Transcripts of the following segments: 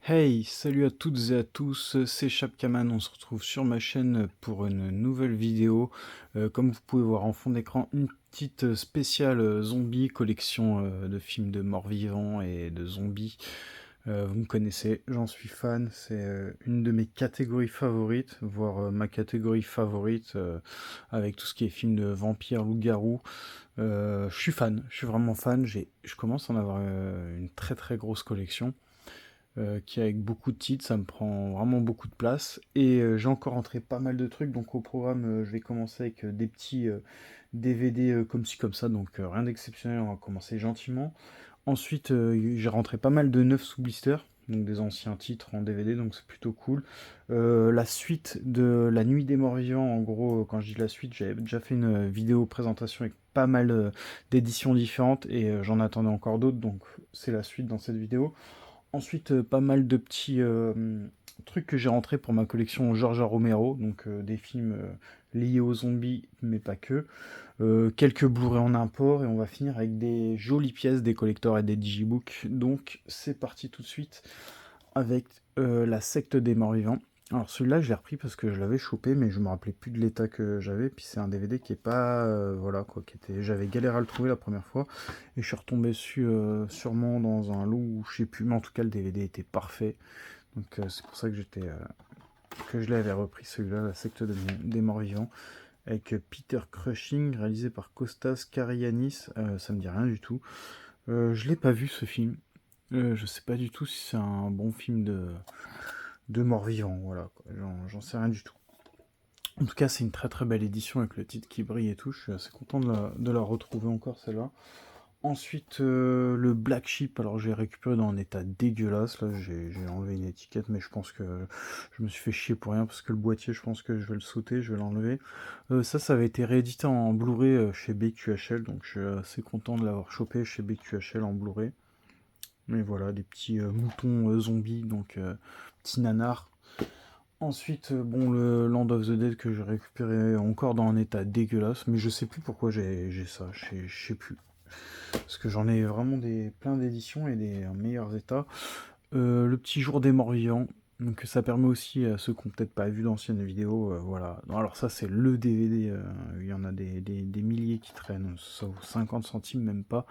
Hey, salut à toutes et à tous, c'est Chapkaman, on se retrouve sur ma chaîne pour une nouvelle vidéo. Comme vous pouvez voir en fond d'écran, une petite spéciale zombie, collection de films de morts-vivants et de zombies. Vous me connaissez, j'en suis fan, c'est une de mes catégories favorites, voire ma catégorie favorite, avec tout ce qui est film de vampires, loups-garous. Je suis fan, je suis vraiment fan, je commence à en avoir une très très grosse collection qui est avec beaucoup de titres, ça me prend vraiment beaucoup de place. Et j'ai encore rentré pas mal de trucs, donc au programme, je vais commencer avec des petits DVD comme ci comme ça, donc rien d'exceptionnel, on va commencer gentiment. Ensuite, j'ai rentré pas mal de neufs sous blister, donc des anciens titres en DVD, donc c'est plutôt cool. La suite de La Nuit des Morts Vivants, en gros, quand je dis la suite, j'avais déjà fait une vidéo présentation avec pas mal d'éditions différentes et j'en attendais encore d'autres, donc c'est la suite dans cette vidéo. Ensuite, pas mal de petits trucs que j'ai rentrés pour ma collection George Romero, donc des films liés aux zombies, mais pas que. Quelques Blu-ray en import, et on va finir avec des jolies pièces, des collectors et des digibooks. Donc c'est parti tout de suite avec La Secte des Morts Vivants. Alors celui-là, je l'ai repris parce que je l'avais chopé, mais je me rappelais plus de l'état que j'avais. Puis c'est un DVD qui est pas, voilà quoi, qui était, j'avais galéré à le trouver la première fois, et je suis retombé dessus sûrement dans un lot où je sais plus, mais en tout cas le DVD était parfait. Donc c'est pour ça que que je l'avais repris celui-là, La Secte des Morts Vivants, avec Peter Cushing, réalisé par Kostas Karagiannis. Ça me dit rien du tout. Je l'ai pas vu ce film. Je sais pas du tout si c'est un bon film de mort-vivant, voilà, quoi. J'en sais rien du tout. En tout cas, c'est une très très belle édition avec le titre qui brille et tout. Je suis assez content de la retrouver encore, celle-là. Ensuite, le Black Sheep, alors j'ai récupéré dans un état dégueulasse. Là, j'ai enlevé une étiquette, mais je pense que je me suis fait chier pour rien parce que le boîtier, je pense que je vais le sauter, je vais l'enlever. Ça avait été réédité en Blu-ray chez BQHL, donc je suis assez content de l'avoir chopé chez BQHL en Blu-ray. Mais voilà, des petits moutons zombies, donc petits nanars. Ensuite, bon, le Land of the Dead que j'ai récupéré encore dans un état dégueulasse, mais je sais plus pourquoi j'ai ça, je sais plus. Parce que j'en ai vraiment plein d'éditions et des meilleurs états. Le petit jour des morts vivants, donc ça permet aussi à ceux qui n'ont peut-être pas vu d'anciennes vidéos, voilà. Non, alors ça c'est le DVD, il y en a des milliers qui traînent, ça vaut 50 centimes même pas.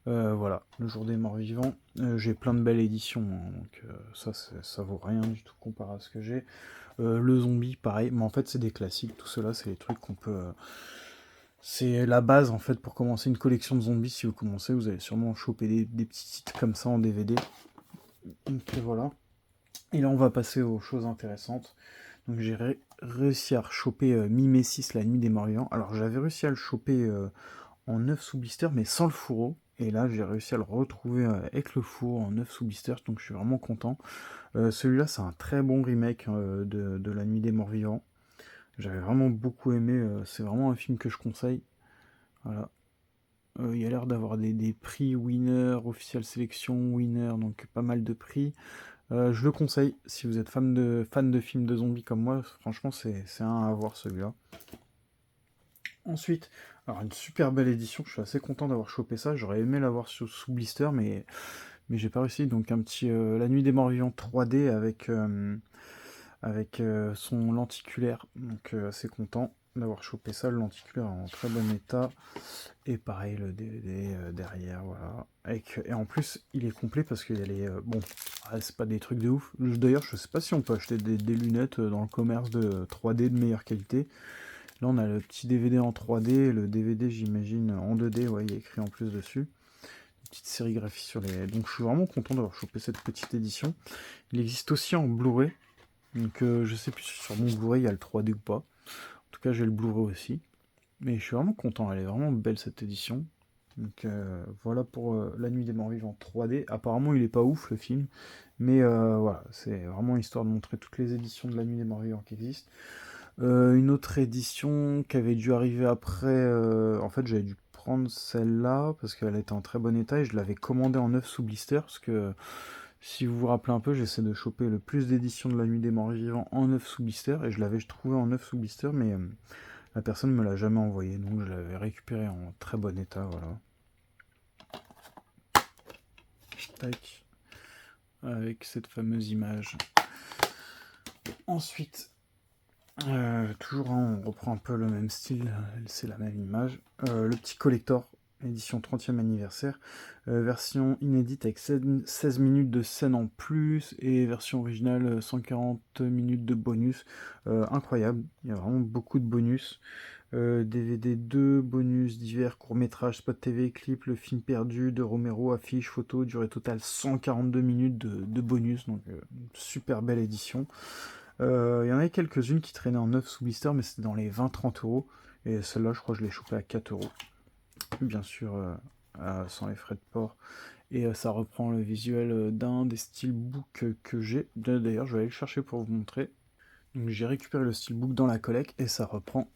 Voilà, le jour des morts vivants. J'ai plein de belles éditions, hein, donc ça vaut rien du tout comparé à ce que j'ai. Le zombie, pareil, mais en fait c'est des classiques, tout cela c'est les trucs qu'on peut... c'est la base en fait pour commencer une collection de zombies. Si vous commencez, vous allez sûrement choper des petits titres comme ça en DVD. Donc voilà. Et là on va passer aux choses intéressantes. Donc j'ai réussi à choper Mimesis, la nuit des morts vivants. Alors j'avais réussi à le choper en 9 sous blister, mais sans le fourreau. Et là, j'ai réussi à le retrouver avec le fourreau en 9 sous blister, donc je suis vraiment content. Celui-là, c'est un très bon remake de La Nuit des Morts Vivants. J'avais vraiment beaucoup aimé, c'est vraiment un film que je conseille. Voilà. Il y a l'air d'avoir des prix winner, official sélection, winner, donc pas mal de prix. Je le conseille, si vous êtes fan de films de zombies comme moi, franchement, c'est un à voir celui-là. Ensuite, alors une super belle édition, je suis assez content d'avoir chopé ça. J'aurais aimé l'avoir sous blister, mais j'ai pas réussi. Donc un petit La Nuit des Morts Vivants 3D avec son lenticulaire. Donc assez content d'avoir chopé ça. Le lenticulaire est en très bon état. Et pareil, le DVD derrière, voilà. Et en plus, il est complet parce qu'il y a les... bon, c'est pas des trucs de ouf. D'ailleurs, je sais pas si on peut acheter des lunettes dans le commerce de 3D de meilleure qualité. Là, on a le petit DVD en 3D, le DVD, j'imagine, en 2D, ouais, il y a écrit en plus dessus. Une petite sérigraphie sur les... Donc, je suis vraiment content d'avoir chopé cette petite édition. Il existe aussi en Blu-ray. Donc, je sais plus si sur mon Blu-ray, il y a le 3D ou pas. En tout cas, j'ai le Blu-ray aussi. Mais je suis vraiment content, elle est vraiment belle cette édition. Donc, voilà pour La Nuit des Morts Vivants 3D. Apparemment, il est pas ouf le film. Mais voilà, c'est vraiment histoire de montrer toutes les éditions de La Nuit des Morts Vivants qui existent. Une autre édition qui avait dû arriver après, en fait j'avais dû prendre celle-là parce qu'elle était en très bon état et je l'avais commandée en 9 sous blister parce que si vous vous rappelez un peu, j'essaie de choper le plus d'éditions de La Nuit des Morts Vivants en 9 sous blister et je l'avais trouvé en 9 sous blister mais la personne me l'a jamais envoyé donc je l'avais récupéré en très bon état, voilà. Tac. avec cette fameuse image. Ensuite, toujours on reprend un peu le même style, c'est la même image. Le petit collector, édition 30e anniversaire, version inédite avec 16 minutes de scène en plus et version originale 140 minutes de bonus. Incroyable, il y a vraiment beaucoup de bonus. DVD 2, bonus divers, courts-métrages, spot TV, clip, le film perdu de Romero, affiche, photo, durée totale 142 minutes de bonus, donc super belle édition. Il y en avait quelques-unes qui traînaient en 9 sous blister, mais c'était dans les 20-30 euros. Et celle-là, je crois que je l'ai chopée à 4 euros. Bien sûr, sans les frais de port. Et ça reprend le visuel d'un des steelbooks que j'ai. D'ailleurs, je vais aller le chercher pour vous montrer. Donc j'ai récupéré le steelbook dans la collecte et ça reprend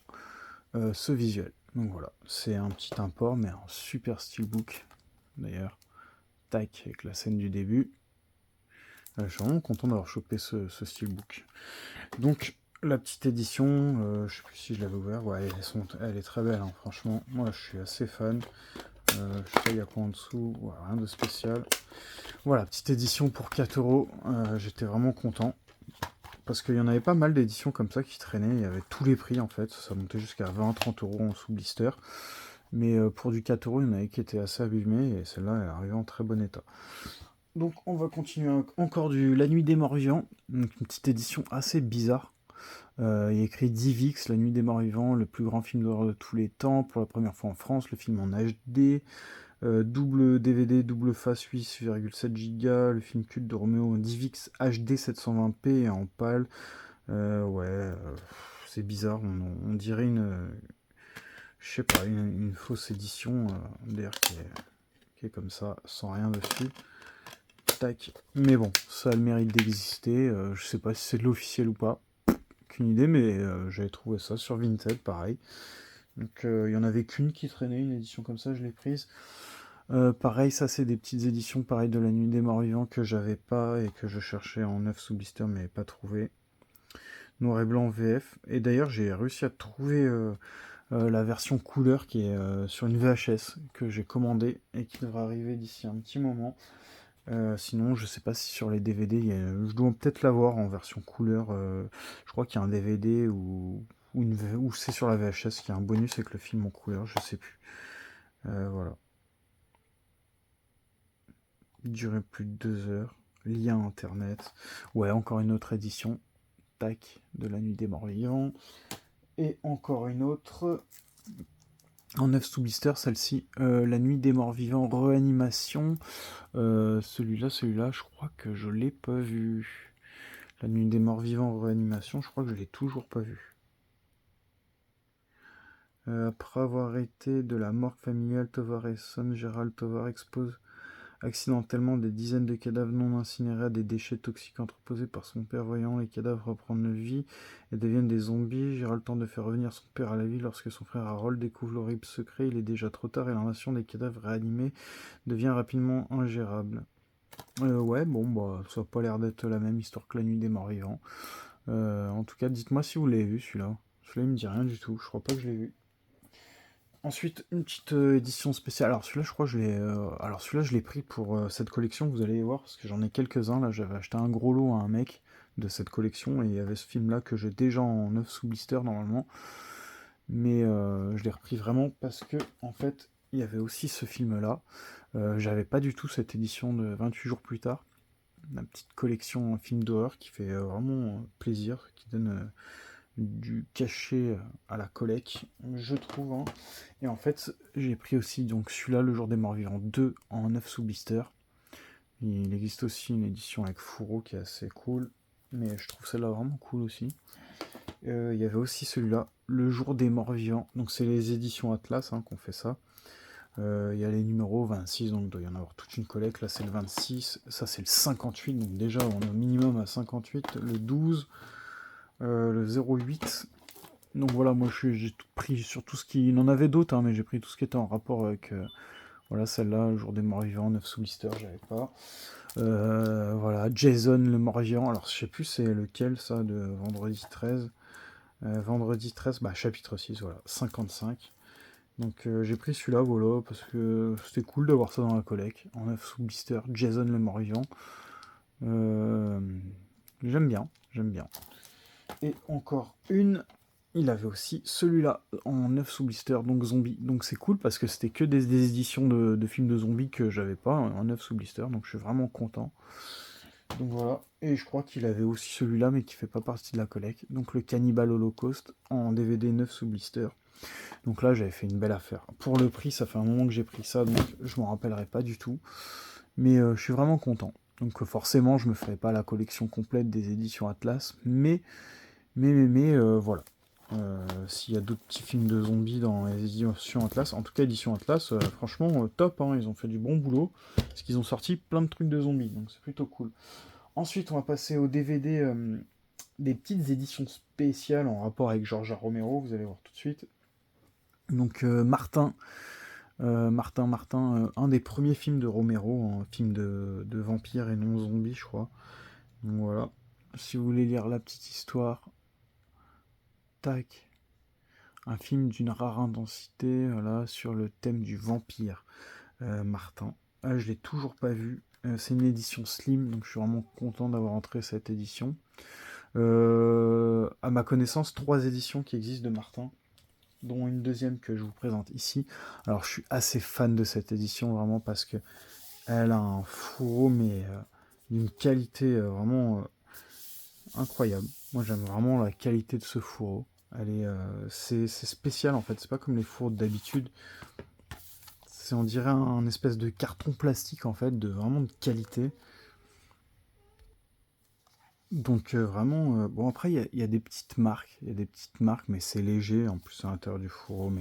ce visuel. Donc voilà, c'est un petit import, mais un super steelbook. D'ailleurs, tac, avec la scène du début. Je suis vraiment content d'avoir chopé ce steelbook. Donc, la petite édition, je sais plus si je l'avais ouvert, ouais, elle est très belle, hein, franchement. Moi, je suis assez fan. Je sais pas, il y a quoi en dessous, ouais, rien de spécial. Voilà, petite édition pour 4 euros. J'étais vraiment content. Parce qu'il y en avait pas mal d'éditions comme ça qui traînaient. Il y avait tous les prix en fait. Ça montait jusqu'à 20-30 euros en sous blister. Mais pour du 4 euros, il y en avait qui étaient assez abîmés. Et celle-là, elle est arrivée en très bon état. Donc on va continuer encore La Nuit des Morts Vivants. Donc une petite édition assez bizarre. Il y a écrit Divix, La Nuit des Morts Vivants, le plus grand film d'horreur de tous les temps, pour la première fois en France, le film en HD, double DVD, double face 8,7 Go, le film culte de Roméo Divix HD 720p et en pâle. C'est bizarre, on dirait je sais pas, une fausse édition, d'ailleurs qui est comme ça, sans rien dessus. Tac. Mais bon, ça a le mérite d'exister, je sais pas si c'est de l'officiel ou pas. Aucune idée, mais j'avais trouvé ça sur Vinted, pareil. Donc il y en avait qu'une qui traînait, une édition comme ça, je l'ai prise. Pareil, ça c'est des petites éditions pareil de La Nuit des Morts Vivants que j'avais pas et que je cherchais en 9 sous blister mais pas trouvé. Noir et blanc VF. Et d'ailleurs j'ai réussi à trouver la version couleur qui est sur une VHS que j'ai commandée et qui devrait arriver d'ici un petit moment. Sinon, je sais pas si sur les DVD, je dois peut-être l'avoir en version couleur. Je crois qu'il y a un DVD ou c'est sur la VHS qu'il y a un bonus avec le film en couleur, je sais plus. Voilà. Il durait plus de 2 heures. Lien internet. Ouais, encore une autre édition. Tac, de La Nuit des Morts Vivants. Et encore une autre. En 9 sous blister, celle-ci. La Nuit des Morts Vivants, réanimation. Celui-là, je crois que je l'ai pas vu. La Nuit des Morts Vivants en réanimation, je crois que je l'ai toujours pas vu. Après avoir été de la morgue familiale, Tovar et son, Gérald Tovar expose accidentellement des dizaines de cadavres non incinérés à des déchets toxiques entreposés par son père. Voyant les cadavres reprendre vie et deviennent des zombies, Gérald tente de faire revenir son père à la vie lorsque son frère Harold découvre l'horrible secret. Il est déjà trop tard et l'invasion des cadavres réanimés devient rapidement ingérable. Ouais, bon, bah, ça n'a pas l'air d'être la même histoire que La Nuit des Morts Vivants. En tout cas, dites-moi si vous l'avez vu celui-là. Celui-là, il me dit rien du tout. Je crois pas que je l'ai vu. Ensuite, une petite édition spéciale. Alors celui-là, je crois que je l'ai pris pour cette collection. Vous allez voir parce que j'en ai quelques-uns. Là, j'avais acheté un gros lot à un mec de cette collection et il y avait ce film-là que j'ai déjà en 9 sous blister normalement. Mais je l'ai repris vraiment parce que en fait, il y avait aussi ce film-là. J'avais pas du tout cette édition de 28 jours plus tard. La petite collection film d'horreur qui fait vraiment plaisir, qui donne du cachet à la collecte, je trouve. Hein. Et en fait, j'ai pris aussi donc celui-là, Le Jour des Morts Vivants 2 en 9 sous blister. Il existe aussi une édition avec fourreau qui est assez cool, mais je trouve celle-là vraiment cool aussi. Il y avait aussi celui-là, Le Jour des Morts Vivants. Donc c'est les éditions Atlas hein, qu'on fait ça. Il y a les numéros 26, donc il doit y en avoir toute une collecte. Là, c'est le 26, ça, c'est le 58, donc déjà, on est au minimum à 58. Le 12, le 08. Donc voilà, moi, j'ai tout pris sur tout ce qui... Il en avait d'autres, hein, mais j'ai pris tout ce qui était en rapport avec... voilà, celle-là, Le Jour des Morts Vivants, 9 sous blister, j'avais pas. Voilà, Jason, le Mort Vivant. Alors, je sais plus c'est lequel, ça, de vendredi 13. Vendredi 13, bah, chapitre 6, voilà, 55. Donc j'ai pris celui-là, voilà, parce que c'était cool d'avoir ça dans la collecte. En 9 sous blister, Jason le mort-vivant. J'aime bien, j'aime bien. Et encore une, il avait aussi celui-là en 9 sous blister, donc zombie. Donc c'est cool parce que c'était que des éditions de films de zombies que j'avais pas en 9 sous blister, donc je suis vraiment content. Donc voilà, et je crois qu'il avait aussi celui-là mais qui fait pas partie de la collecte. Donc le Cannibal Holocaust en DVD 9 sous blister. Donc là j'avais fait une belle affaire. Pour le prix, ça fait un moment que j'ai pris ça, donc je m'en rappellerai pas du tout. Mais je suis vraiment content. Donc forcément je me ferai pas la collection complète des éditions Atlas, mais voilà. S'il y a d'autres petits films de zombies dans les éditions Atlas, en tout cas édition Atlas, franchement top, hein, ils ont fait du bon boulot, parce qu'ils ont sorti plein de trucs de zombies, donc c'est plutôt cool. Ensuite on va passer au DVD des petites éditions spéciales en rapport avec George A. Romero, vous allez voir tout de suite. Donc Martin, un des premiers films de Romero, un film de vampire et non zombie je crois. Donc voilà, si vous voulez lire la petite histoire, tac. Un film d'une rare intensité, voilà, sur le thème du vampire, Martin. Ah, je l'ai toujours pas vu. C'est une édition slim, donc je suis vraiment content d'avoir entré cette édition. À ma connaissance, 3 éditions qui existent de Martin, dont une deuxième que je vous présente ici. Alors je suis assez fan de cette édition, vraiment, parce que elle a un fourreau, mais d'une qualité vraiment incroyable. Moi j'aime vraiment la qualité de ce fourreau. C'est spécial en fait, c'est pas comme les fours d'habitude. On dirait un espèce de carton plastique en fait, vraiment de qualité. Donc vraiment, bon après il y a des petites marques, mais c'est léger, en plus à l'intérieur du fourreau,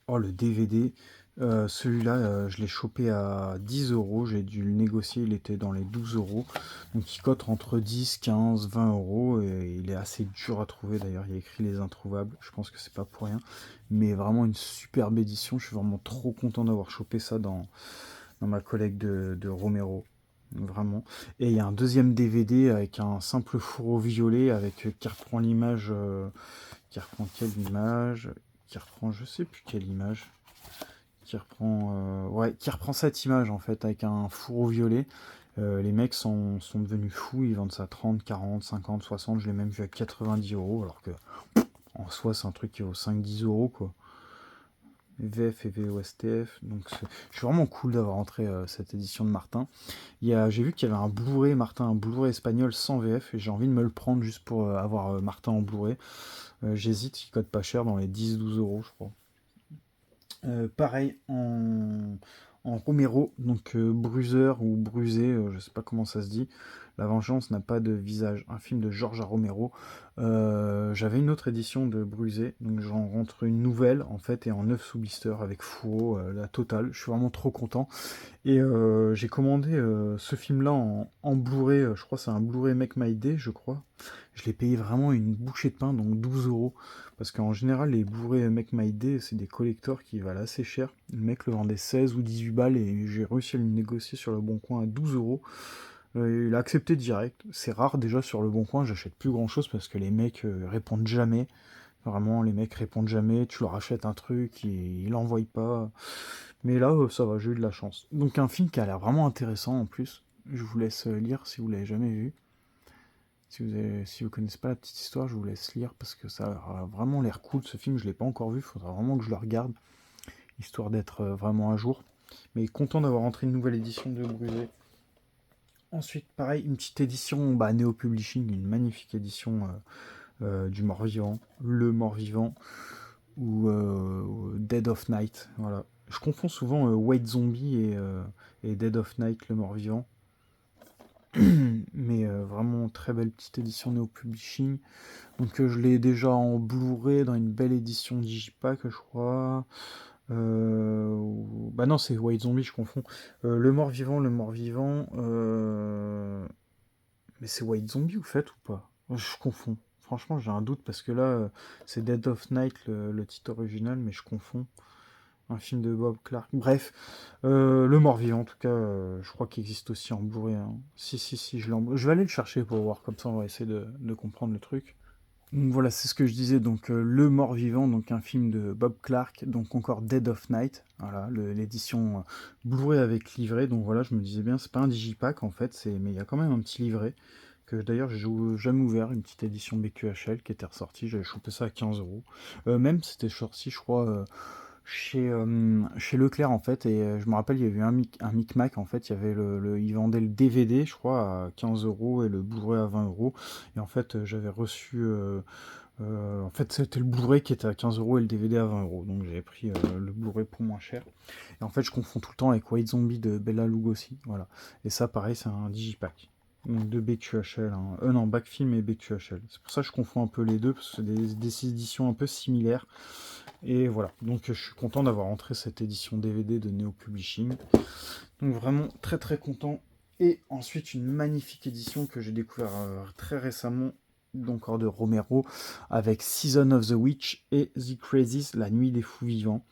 oh le DVD, celui-là je l'ai chopé à 10 €, j'ai dû le négocier, il était dans les 12 €, donc il cote entre 10, 15, 20 €, et il est assez dur à trouver d'ailleurs, il y a écrit les introuvables, je pense que c'est pas pour rien, mais vraiment une superbe édition, je suis vraiment trop content d'avoir chopé ça dans ma collecte de Romero. Vraiment. Et il y a un deuxième DVD avec un simple fourreau violet avec qui reprend l'image. Qui reprend quelle image? Qui reprend je sais plus quelle image. Qui reprend cette image en fait avec un fourreau violet. Les mecs sont devenus fous, ils vendent ça 30, 40, 50, 60. Je l'ai même vu à 90 €, alors que en soi c'est un truc qui vaut 5-10 € quoi. VF et VOSTF, donc je suis vraiment cool d'avoir entré cette édition de Martin. J'ai vu qu'il y avait un Blu-ray Martin, un Blu-ray espagnol sans VF, et j'ai envie de me le prendre juste pour avoir Martin en Blu-ray. J'hésite, il coûte pas cher, dans les 10-12 € je crois. Pareil en Romero, donc Bruiser ou Brusé, je sais pas comment ça se dit. La vengeance n'a pas de visage, un film de George A. Romero. J'avais une autre édition de Brusé, donc j'en rentre une nouvelle en fait, et en 9 sous blister avec fourreau, la totale. Je suis vraiment trop content. Et j'ai commandé ce film-là en Blu-ray, je crois que c'est un Blu-ray Make My Day, je crois. Je l'ai payé vraiment une bouchée de pain, donc 12 €. Parce qu'en général, les Blu-ray Make My Day, c'est des collectors qui valent assez cher. Le mec le vendait 16 ou 18 balles et j'ai réussi à le négocier sur le Bon Coin à 12 €. Il a accepté direct. C'est rare déjà sur le Bon Coin, j'achète plus grand chose parce que les mecs répondent jamais. Vraiment, les mecs répondent jamais. Tu leur achètes un truc, ils l'envoient pas. Mais là, ça va, j'ai eu de la chance. Donc un film qui a l'air vraiment intéressant en plus. Je vous laisse lire si vous l'avez jamais vu. Si vous connaissez pas la petite histoire, je vous laisse lire parce que ça a vraiment l'air cool. Ce film, je l'ai pas encore vu, il faudra vraiment que je le regarde, histoire d'être vraiment à jour. Mais content d'avoir entré une nouvelle édition de Brûlé. Ensuite, pareil, une petite édition Neo Publishing, une magnifique édition du mort-vivant, le mort-vivant, ou Dead of Night. Voilà. Je confonds souvent White Zombie et Dead of Night, le mort-vivant. Mais vraiment très belle petite édition Neo Publishing. Donc je l'ai déjà en Blu-ray dans une belle édition Digipack, je crois. Bah non, c'est White Zombie, je confonds. Le mort-vivant, mais c'est White Zombie ou fait ou pas? Je confonds. Franchement, j'ai un doute parce que là, c'est Dead of Night le titre original, mais je confonds. Un film de Bob Clark. Bref, le mort-vivant, en tout cas, je crois qu'il existe aussi en Blu-ray. Hein. Si, je vais aller le chercher pour voir, comme ça on va essayer de comprendre le truc. Donc voilà, c'est ce que je disais, donc Le Mort-Vivant, donc un film de Bob Clark, donc encore Dead of Night, voilà, l'édition Blu-ray avec livret, donc voilà, je me disais bien, c'est pas un digipack en fait, mais il y a quand même un petit livret, que d'ailleurs j'ai jamais ouvert, une petite édition BQHL qui était ressortie, j'avais chopé ça à 15 €. Même c'était sorti, je crois, chez Leclerc en fait, et je me rappelle, il y avait eu un Micmac en fait, il y avait ils vendaient le DVD, je crois, à 15 € et le Blu-ray à 20 €. Et en fait, j'avais reçu. En fait, c'était le Blu-ray qui était à 15 € et le DVD à 20 €. Donc j'avais pris le Blu-ray pour moins cher. Et en fait, je confonds tout le temps avec White Zombie de Bela Lugosi. Voilà. Et ça, pareil, c'est un digipack. Donc de BQHL. Hein. Non, Backfilm et BQHL. C'est pour ça que je confonds un peu les deux, parce que c'est des éditions un peu similaires. Et voilà. Donc je suis content d'avoir entré cette édition DVD de Neo Publishing. Donc vraiment très très content. Et ensuite une magnifique édition que j'ai découvert très récemment, donc de Romero, avec Season of the Witch et The Crazies, La Nuit des Fous Vivants.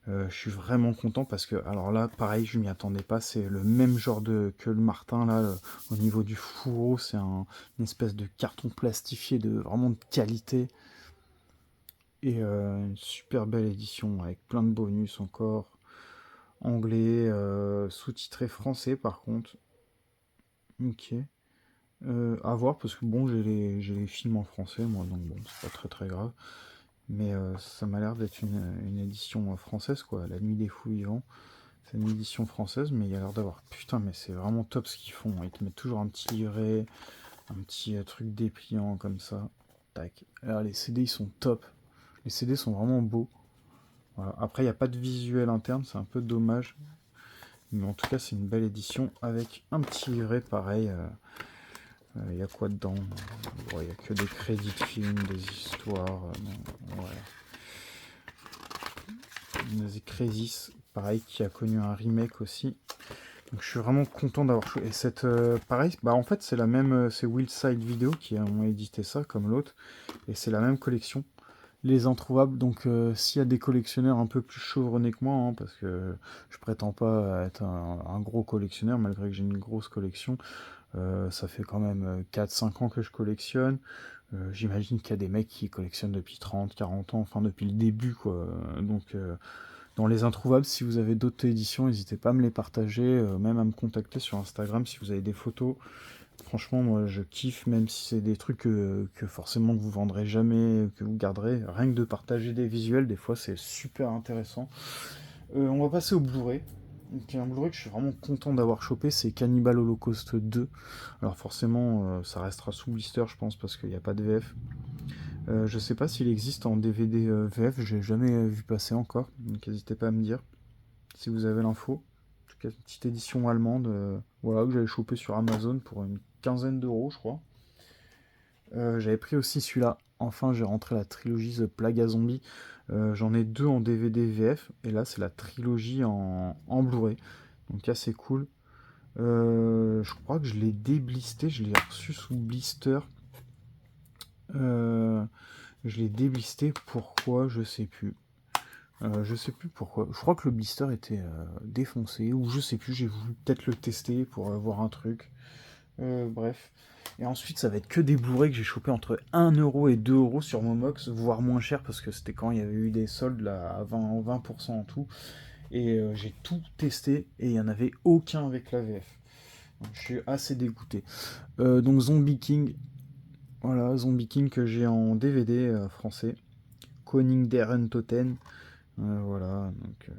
Je suis vraiment content parce que, alors là, pareil, je m'y attendais pas. C'est le même genre que le Martin, là, au niveau du fourreau. C'est une espèce de carton plastifié de vraiment de qualité. Et une super belle édition avec plein de bonus encore. Anglais, sous-titré français par contre. Ok. À voir parce que bon, j'ai les films en français, moi, donc bon, c'est pas très très grave. Mais ça m'a l'air d'être une édition française, quoi. La Nuit des Fous Vivants. C'est une édition française, mais il y a l'air d'avoir. Putain, mais c'est vraiment top ce qu'ils font. Ils te mettent toujours un petit livret, un petit truc dépliant comme ça. Tac. Alors, les CD, ils sont top. Les CD sont vraiment beaux. Voilà. Après, il n'y a pas de visuel interne, c'est un peu dommage. Mais en tout cas, c'est une belle édition avec un petit livret pareil. Il y a quoi dedans? Il n'y a que des crédits de films, des histoires. Non, ouais. The Crazies, pareil, qui a connu un remake aussi. Donc je suis vraiment content d'avoir joué. Et cette, pareil, bah en fait c'est la même, c'est Willside Video qui ont édité ça comme l'autre, et c'est la même collection. Les Introuvables, donc s'il y a des collectionneurs un peu plus chevronnés que moi, hein, parce que je prétends pas être un gros collectionneur, malgré que j'ai une grosse collection, ça fait quand même 4-5 ans que je collectionne. J'imagine qu'il y a des mecs qui collectionnent depuis 30-40 ans, enfin depuis le début, quoi. Donc, dans les Introuvables, si vous avez d'autres éditions, n'hésitez pas à me les partager, même à me contacter sur Instagram si vous avez des photos. Franchement, moi, je kiffe, même si c'est des trucs que forcément que vous vendrez jamais, que vous garderez. Rien que de partager des visuels, des fois, c'est super intéressant. On va passer au Blu-ray. Donc, un Blu-ray que je suis vraiment content d'avoir chopé, c'est Cannibal Holocaust 2. Alors forcément, ça restera sous blister, je pense, parce qu'il n'y a pas de VF. Je sais pas s'il existe en DVD VF, j'ai jamais vu passer encore, donc n'hésitez pas à me dire si vous avez l'info. En tout cas, une petite édition allemande, voilà, que j'avais chopé sur Amazon pour une quinzaine d'euros, je crois. J'avais pris aussi celui-là. Enfin, j'ai rentré la trilogie The Plague à Zombie. J'en ai deux en DVD VF, et là, c'est la trilogie en Blu-ray. Donc, assez cool. Je crois que je l'ai déblisté, je l'ai reçu sous blister. Euh, je l'ai déblisté, pourquoi, je sais plus. Je sais plus pourquoi. Je crois que le blister était défoncé, ou je sais plus, j'ai voulu peut-être le tester pour voir un truc. Bref. Et ensuite, ça va être que des Blu-ray que j'ai chopé entre 1 € et 2 € sur Momox, voire moins cher, parce que c'était quand il y avait eu des soldes là, à 20% en tout. Et j'ai tout testé, et il n'y en avait aucun avec la VF. Donc, je suis assez dégoûté. Donc Zombie King, voilà, Zombie King que j'ai en DVD français. Koning der Untoten. Voilà, donc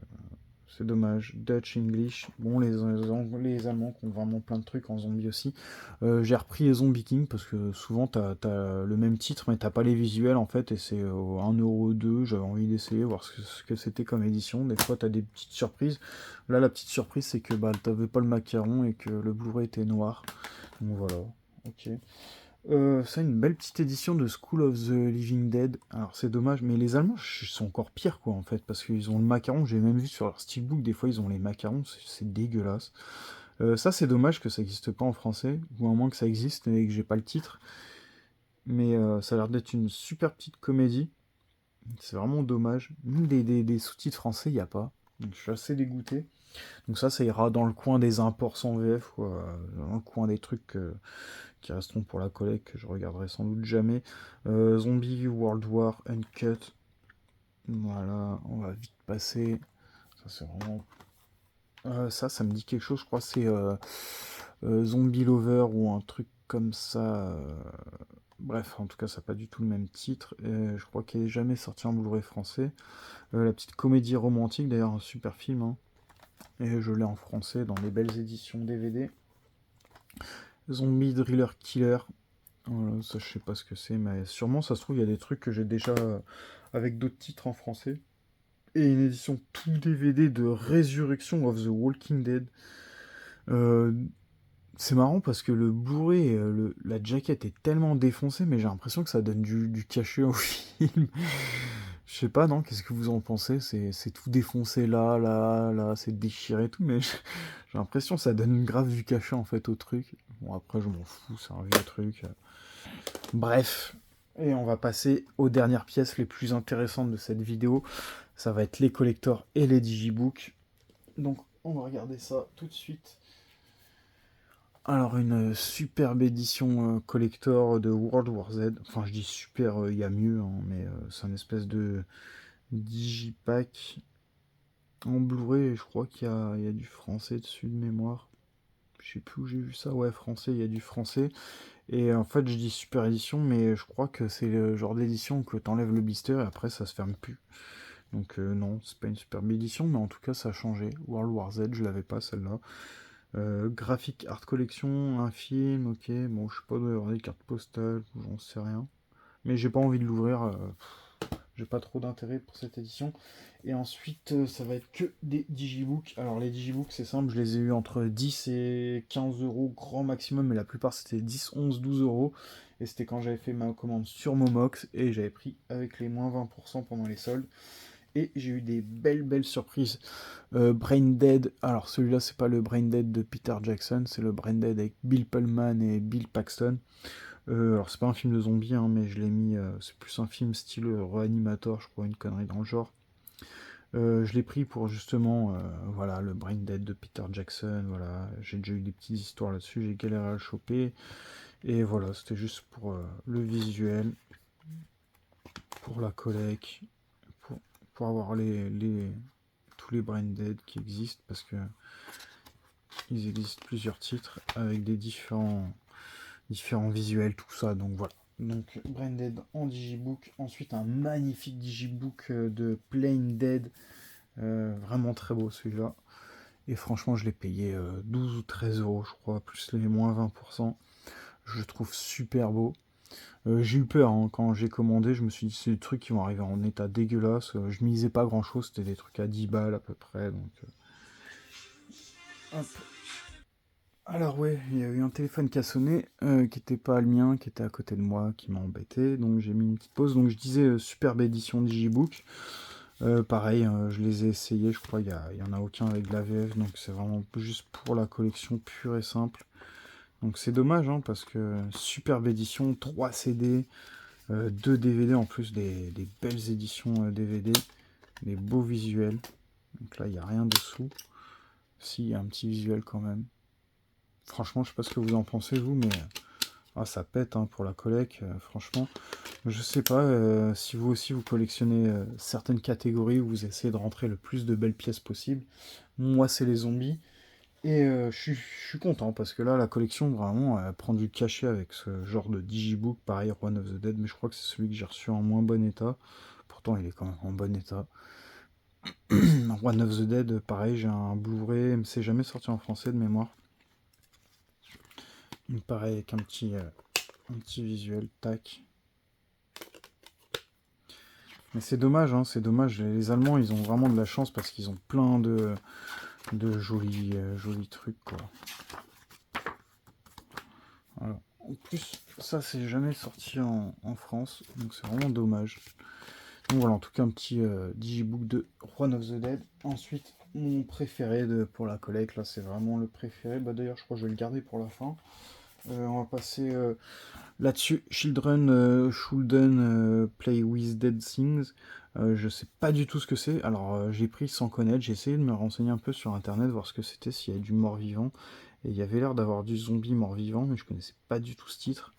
c'est dommage. Dutch, English. Bon, les Allemands qui ont vraiment plein de trucs en zombie aussi. J'ai repris les Zombie King parce que souvent t'as le même titre mais t'as pas les visuels en fait et c'est 1 € 2. J'avais envie d'essayer, voir ce que c'était comme édition. Des fois t'as des petites surprises. Là, la petite surprise c'est que bah, t'avais pas le macaron et que le Blu-ray était noir. Donc voilà, ok. C'est une belle petite édition de School of the Living Dead. Alors c'est dommage, mais les Allemands sont encore pires quoi en fait, parce qu'ils ont le macaron. J'ai même vu sur leur steelbook, des fois ils ont les macarons, c'est dégueulasse. Ça c'est dommage que ça n'existe pas en français, ou à moins que ça existe et que j'ai pas le titre. Mais ça a l'air d'être une super petite comédie. C'est vraiment dommage. Même des sous-titres français, il n'y a pas. Donc je suis assez dégoûté. Donc ça ira dans le coin des imports sans VF, quoi, dans le coin des trucs qui resteront pour la collecte, que je regarderai sans doute jamais. Zombie World War Uncut. Voilà, on va vite passer. Ça c'est vraiment... ça me dit quelque chose, je crois que c'est Zombie Lover ou un truc comme ça. Bref, en tout cas, ça n'a pas du tout le même titre. Je crois qu'il n'est jamais sorti en Blu-ray français. La petite comédie romantique, d'ailleurs, un super film, hein. Et je l'ai en français dans les belles éditions DVD. Zombie Driller Killer. Voilà, ça, je sais pas ce que c'est, mais sûrement, ça se trouve, il y a des trucs que j'ai déjà avec d'autres titres en français. Et une édition tout DVD de Resurrection of the Walking Dead. Euh, c'est marrant parce que le Blu-ray, la jaquette est tellement défoncée, mais j'ai l'impression que ça donne du cachet au film. Je sais pas, non, qu'est-ce que vous en pensez? C'est tout défoncé là, là, là, c'est déchiré et tout, mais j'ai l'impression que ça donne grave du cachet en fait au truc. Bon, après, je m'en fous, c'est un vieux truc. Bref. Et on va passer aux dernières pièces les plus intéressantes de cette vidéo. Ça va être les collectors et les digibooks. Donc, on va regarder ça tout de suite. Alors, une superbe édition collector de World War Z. Enfin, je dis super, il y a mieux, hein, mais c'est un espèce de digipack en Blu-ray. Je crois qu'il y a du français dessus de mémoire. Je sais plus où j'ai vu ça. Ouais, français, il y a du français. Et en fait, je dis super édition, mais je crois que c'est le genre d'édition que t'enlèves le blister et après ça se ferme plus. Donc non, c'est pas une superbe édition, mais en tout cas ça a changé. World War Z, je l'avais pas celle-là. Graphic Art Collection, un film, ok. Bon, je sais pas, doit y avoir des cartes postales, j'en sais rien. Mais j'ai pas envie de l'ouvrir. J'ai pas trop d'intérêt pour cette édition. Et ensuite, ça va être que des digibooks. Alors, les digibooks, c'est simple, je les ai eu entre 10 et 15 euros grand maximum, mais la plupart c'était 10, 11, 12 euros. Et c'était quand j'avais fait ma commande sur Momox et j'avais pris avec les moins 20% pendant les soldes. Et j'ai eu des belles surprises. Brain Dead, alors celui-là, c'est pas le Brain Dead de Peter Jackson, c'est le Brain Dead avec Bill Pullman et Bill Paxton. Alors c'est pas un film de zombie, hein, mais je l'ai mis, c'est plus un film style Reanimator, je crois, une connerie dans le genre. Je l'ai pris pour justement, voilà, le Brain Dead de Peter Jackson, voilà, j'ai déjà eu des petites histoires là-dessus, j'ai galéré à le choper, et voilà, c'était juste pour le visuel, pour la collecte, pour, pour avoir tous les Brain Dead qui existent, parce que il existe plusieurs titres avec des différents visuels, tout ça, donc voilà. Donc Brain Dead en digibook, ensuite un magnifique digibook de Plain Dead, vraiment très beau celui-là. Et franchement, je l'ai payé 12 ou 13 euros, je crois, plus les moins 20%. Je le trouve super beau. J'ai eu peur hein, quand j'ai commandé, je me suis dit c'est des trucs qui vont arriver en état dégueulasse. Je misais pas grand chose, c'était des trucs à 10 balles à peu près. Donc, hop. Alors ouais, il y a eu un téléphone qui a sonné, qui était pas le mien, qui était à côté de moi, qui m'a embêté. Donc j'ai mis une petite pause. Donc je disais superbe édition Digibook. Pareil, je les ai essayés, je crois il y en a aucun avec de la VF, donc c'est vraiment juste pour la collection pure et simple. Donc c'est dommage, hein, parce que superbe édition, 3 CD, 2 DVD en plus, des belles éditions DVD, des beaux visuels. Donc là, il n'y a rien dessous. Si, il y a un petit visuel quand même. Franchement, je sais pas ce que vous en pensez, vous, mais ça pète hein, pour la collecte, franchement. Je sais pas si vous aussi vous collectionnez certaines catégories où vous essayez de rentrer le plus de belles pièces possible. Moi, c'est les zombies. Et je suis content parce que là, la collection vraiment elle prend du cachet avec ce genre de digibook. Pareil, One of the Dead, mais je crois que c'est celui que j'ai reçu en moins bon état. Pourtant, il est quand même en bon état. One of the Dead, pareil, j'ai un Blu-ray, mais c'est jamais sorti en français de mémoire. Pareil, avec un petit visuel, tac. Mais c'est dommage, hein, c'est dommage. Les Allemands, ils ont vraiment de la chance parce qu'ils ont plein de jolis trucs, quoi. Voilà. En plus, ça, c'est jamais sorti en France, donc c'est vraiment dommage. Donc voilà, en tout cas, un petit digibook de One of the Dead. Ensuite, mon préféré pour la collecte, là, c'est vraiment le préféré. Bah, d'ailleurs, je crois que je vais le garder pour la fin. On va passer Là-dessus, Children Shouldn't Play with Dead Things. Je sais pas du tout ce que c'est. Alors, j'ai pris sans connaître. J'ai essayé de me renseigner un peu sur internet, voir ce que c'était, s'il y a du mort-vivant. Et il y avait l'air d'avoir du zombie mort-vivant, mais je connaissais pas du tout ce titre.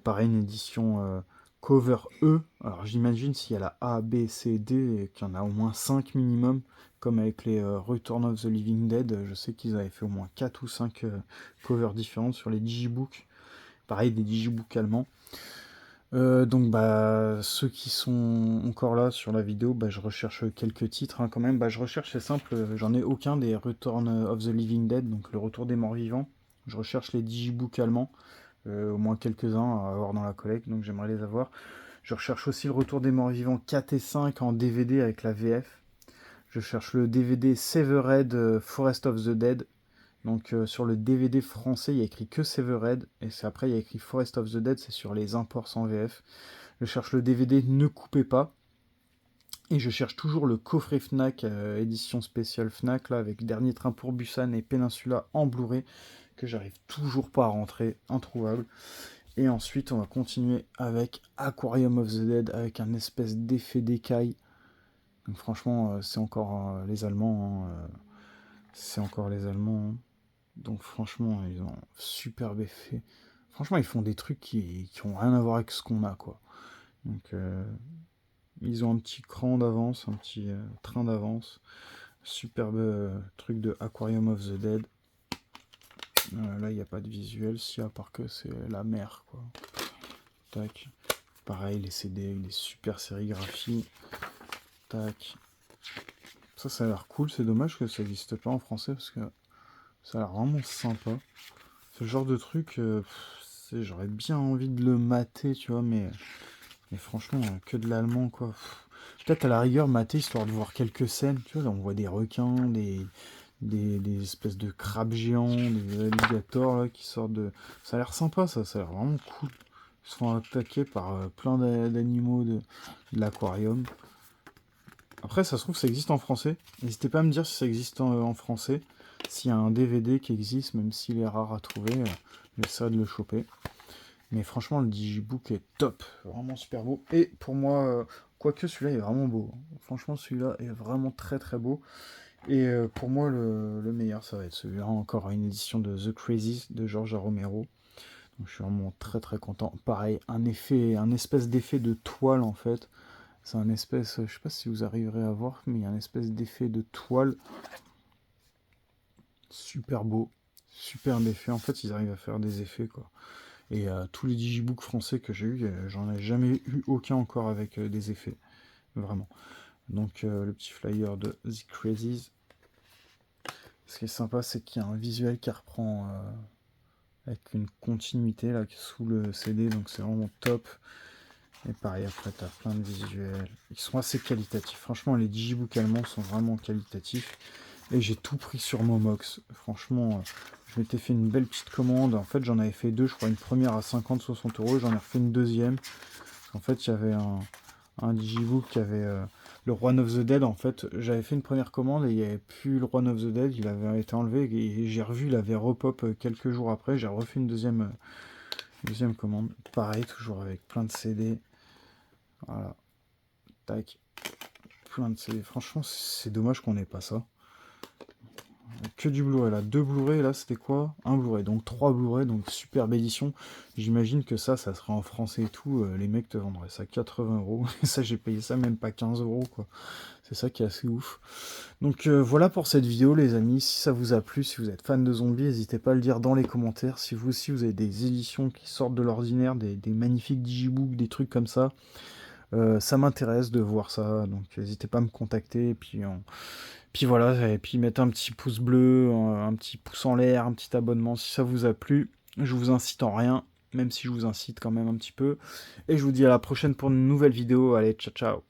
Pareil, une édition cover E. Alors, j'imagine s'il y a la A, B, C, D, qu'il y en a au moins 5 minimum. Comme avec les Return of the Living Dead, je sais qu'ils avaient fait au moins 4 ou 5 covers différentes sur les digibooks. Pareil, des digibooks allemands. Donc bah ceux qui sont encore là sur la vidéo, bah, je recherche quelques titres hein, quand même. Bah, je recherche, c'est simple, j'en ai aucun des Return of the Living Dead, donc le retour des morts vivants. Je recherche les digibooks allemands, au moins quelques-uns à avoir dans la collecte, donc j'aimerais les avoir. Je recherche aussi le retour des morts vivants 4 et 5 en DVD avec la VF. Je cherche le DVD Severed Forest of the Dead. Donc sur le DVD français, il y a écrit que Severed, et après il y a écrit Forest of the Dead, c'est sur les imports sans VF. Je cherche le DVD Ne coupez pas, et je cherche toujours le coffret Fnac, édition spéciale Fnac, là, avec Dernier Train pour Busan et Peninsula en Blu-ray, que j'arrive toujours pas à rentrer, introuvable. Et ensuite, on va continuer avec Aquarium of the Dead, avec un espèce d'effet d'écaille. Donc franchement, c'est encore les Allemands, c'est encore les Allemands, hein. Donc franchement, ils ont un superbe effet. Franchement, ils font des trucs qui ont rien à voir avec ce qu'on a, quoi. Donc, ils ont un petit cran d'avance, un petit train d'avance. Superbe truc de Aquarium of the Dead. Là, il n'y a pas de visuel, si à part que c'est la mer, quoi. Tac. Pareil, les CD, les super sérigraphies. Tac. Ça a l'air cool. C'est dommage que ça n'existe pas en français parce que ça a l'air vraiment sympa. Ce genre de truc, j'aurais bien envie de le mater, tu vois, mais franchement, que de l'allemand, quoi. Peut-être à la rigueur, mater, histoire de voir quelques scènes, tu vois, là, on voit des requins, des espèces de crabes géants, des alligators, là, qui sortent de... Ça a l'air sympa, ça a l'air vraiment cool. Ils se font attaquer par plein d'animaux de l'aquarium. Après, ça se trouve, ça existe en français. N'hésitez pas à me dire si ça existe en français. S'il y a un DVD qui existe, même s'il est rare à trouver, j'essaierai de le choper. Mais franchement, le Digibook est top. Vraiment super beau. Et pour moi, quoique celui-là est vraiment beau. Franchement, celui-là est vraiment très très beau. Et pour moi, le meilleur, ça va être celui-là. Encore une édition de The Crazies de George Romero. Donc je suis vraiment très très content. Pareil, un espèce d'effet de toile en fait. C'est un espèce, je sais pas si vous arriverez à voir, mais il y a un espèce d'effet de toile. Super beau, super effet. En fait, ils arrivent à faire des effets quoi. Et tous les digibooks français que j'ai eu, j'en ai jamais eu aucun encore avec des effets. Vraiment. Donc le petit flyer de The Crazies. Ce qui est sympa, c'est qu'il y a un visuel qui reprend avec une continuité là sous le CD, donc c'est vraiment top. Et pareil, après, t'as plein de visuels. Ils sont assez qualitatifs. Franchement, les digibooks allemands sont vraiment qualitatifs. Et j'ai tout pris sur Momox. Franchement, je m'étais fait une belle petite commande. En fait, j'en avais fait deux. Je crois une première à 50-60 euros. J'en ai refait une deuxième. En fait, il y avait un digibook qui avait le One of the Dead. En fait, j'avais fait une première commande et il n'y avait plus le One of the Dead. Il avait été enlevé. Et j'ai revu, il avait repop quelques jours après. J'ai refait une deuxième commande. Pareil, toujours avec plein de CD. Voilà. Tac. Plein de CD. Franchement, c'est dommage qu'on n'ait pas ça. Que du Blu-ray là. 2 Blu-ray là, c'était quoi? Un Blu-ray. Donc 3 Blu-ray, donc superbe édition. J'imagine que ça serait en français et tout. Les mecs te vendraient ça 80 euros. Et ça, j'ai payé ça même pas 15 euros quoi. C'est ça qui est assez ouf. Donc voilà pour cette vidéo les amis. Si ça vous a plu, si vous êtes fan de zombies, n'hésitez pas à le dire dans les commentaires. Si vous aussi vous avez des éditions qui sortent de l'ordinaire, des magnifiques digibooks, des trucs comme ça. Ça m'intéresse de voir ça, donc n'hésitez pas à me contacter, et puis voilà, et puis mettez un petit pouce bleu, un petit pouce en l'air, un petit abonnement si ça vous a plu. Je vous incite en rien, même si je vous incite quand même un petit peu. Et je vous dis à la prochaine pour une nouvelle vidéo. Allez, ciao ciao.